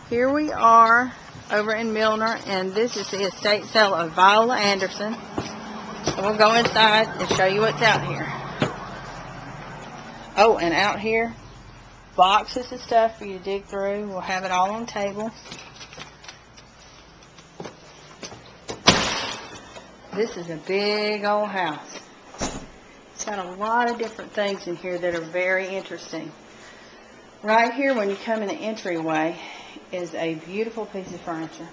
Here we are over in Milner, and this is the estate sale of Viola Anderson. So we'll go inside and show you what's out here. Oh, and out here, boxes of stuff for you to dig through. We'll have it all on the table. This is a big old house. It's got a lot of different things in here that are very interesting. Right here, when you come in the entryway, is a beautiful piece of furniture.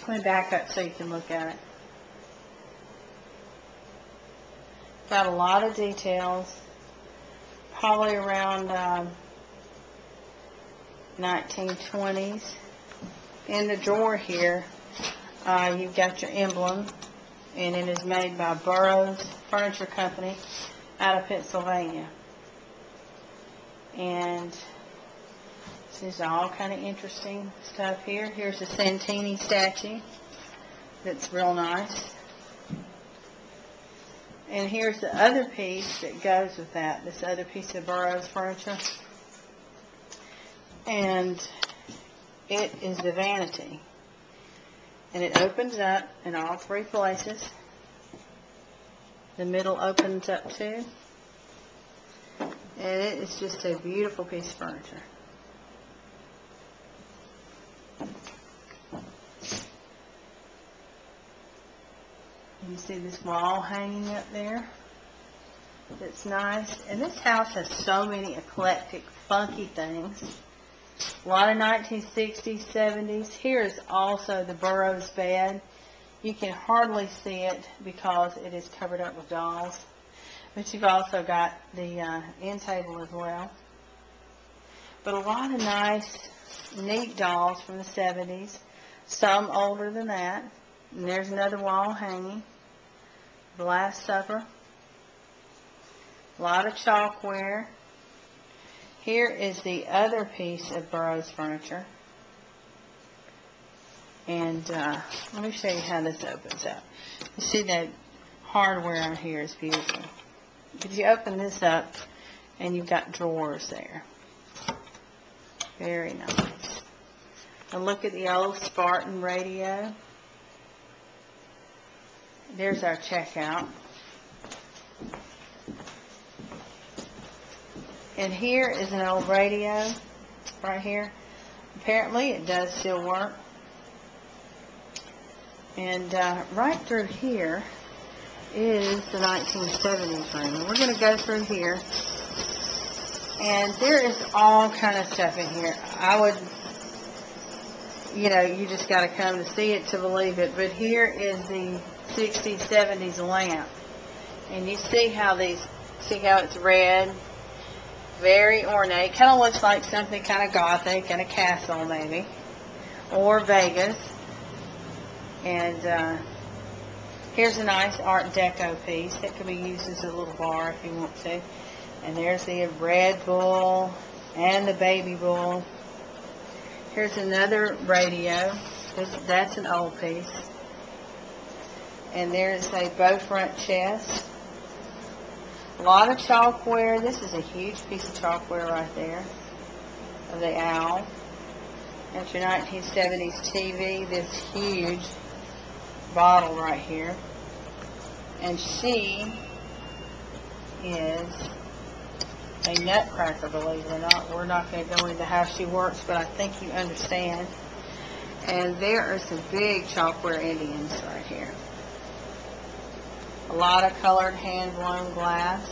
Let me back up so you can look at it. Got a lot of details. Probably around 1920s. In the drawer here, you've got your emblem, and it is made by Burroughs Furniture Company out of Pennsylvania. And this is all kind of interesting stuff here. Here's a Santini statue that's real nice. And here's the other piece that goes with that, this other piece of Burroughs furniture. And it is the vanity. And it opens up in all three places. The middle opens up too. And it is just a beautiful piece of furniture. You see this wall hanging up there? That's nice. And this house has so many eclectic, funky things. A lot of 1960s, 70s. Here is also the Burroughs bed. You can hardly see it because it is covered up with dolls. But you've also got the end table as well. But a lot of nice, neat dolls from the 70s. Some older than that. And there's another wall hanging. The Last Supper. A lot of chalkware. Here is the other piece of Burroughs furniture. And let me show you how this opens up. You see that hardware on here is beautiful. But you open this up and you've got drawers there. Very nice. And look at the old Spartan radio. There's our checkout. And here is an old radio right here. Apparently it does still work. And right through here is the 1970s room. And we're going to go through here. And there is all kind of stuff in here. I would, you just got to come to see it to believe it. But here is the 60s, 70s lamp. And you see how it's red, very ornate. Kind of looks like something kind of gothic in a castle maybe, or Vegas. And here's a nice Art Deco piece that could be used as a little bar if you want to. And there's the Red Bull and the Baby Bull. Here's another radio. That's an old piece. And there's a bow front chest. A lot of chalkware. This is a huge piece of chalkware right there of the owl. That's your 1970s TV. This huge bottle right here. And she is a nutcracker, believe it or not. We're not going to go into how she works, but I think you understand. And there are some big chalkware Indians right here. A lot of colored hand-blown glass.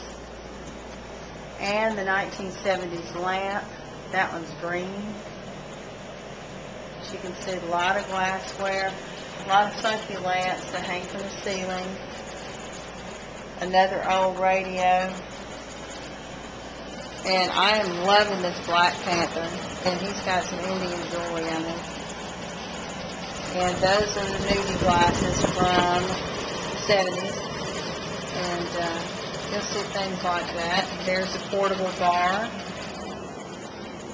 And the 1970s lamp. That one's green. As you can see, a lot of glassware. A lot of funky lamps that hang from the ceiling. Another old radio. And I am loving this Black Panther. And he's got some Indian jewelry on it. And those are the nudie glasses from the 70s. And you'll see things like that. There's a portable bar.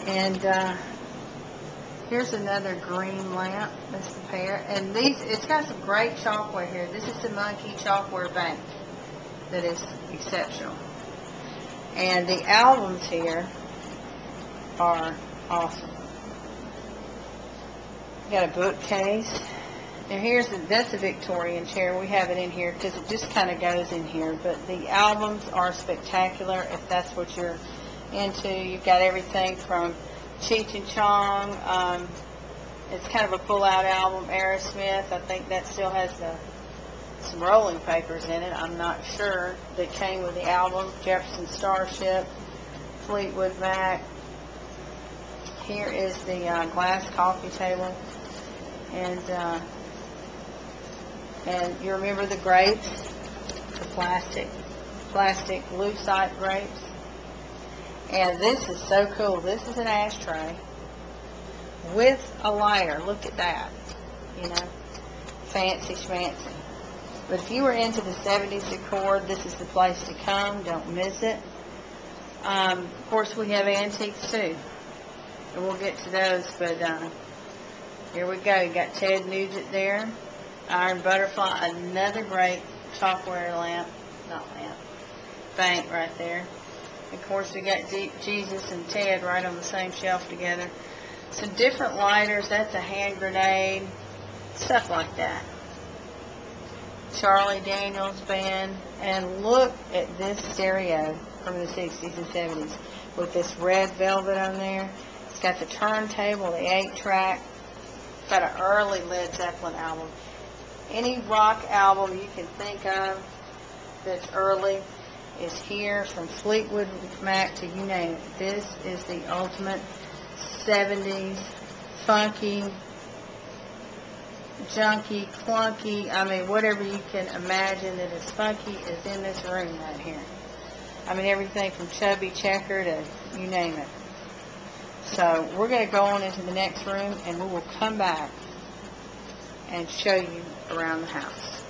And here's another green lamp. Let's compare. And it's got some great chalkware here. This is the Monkey Chalkware Bank that is exceptional. And the albums here are awesome. Got a bookcase. And that's a Victorian chair. We have it in here because it just kind of goes in here. But the albums are spectacular if that's what you're into. You've got everything from Cheech and Chong. It's kind of a pull-out album. Aerosmith. I think that still has some rolling papers in it. I'm not sure. That came with the album. Jefferson Starship. Fleetwood Mac. Here is the glass coffee table. And you remember the grapes, the plastic lucite grapes. And this is so cool. This is an ashtray with a lighter. Look at that. You know, fancy schmancy. But if you were into the 70s decor, this is the place to come. Don't miss it. Of course, we have antiques too. And we'll get to those, but here we go. You got Ted Nugent there. Iron Butterfly, another great chalkware bank right there. Of course, we got Jesus and Ted right on the same shelf together. Some different lighters. That's a hand grenade. Stuff like that. Charlie Daniels Band. And look at this stereo from the 60s and 70s with this red velvet on there. It's got the turntable, the 8-track. It's got an early Led Zeppelin album. Any rock album you can think of that's early is here, from Fleetwood Mac to you name it. This is the ultimate 70s funky, junky, clunky. I mean, whatever you can imagine that is funky is in this room right here. I mean, everything from Chubby Checker to you name it. So we're going to go on into the next room, and we will come back and show you around the house.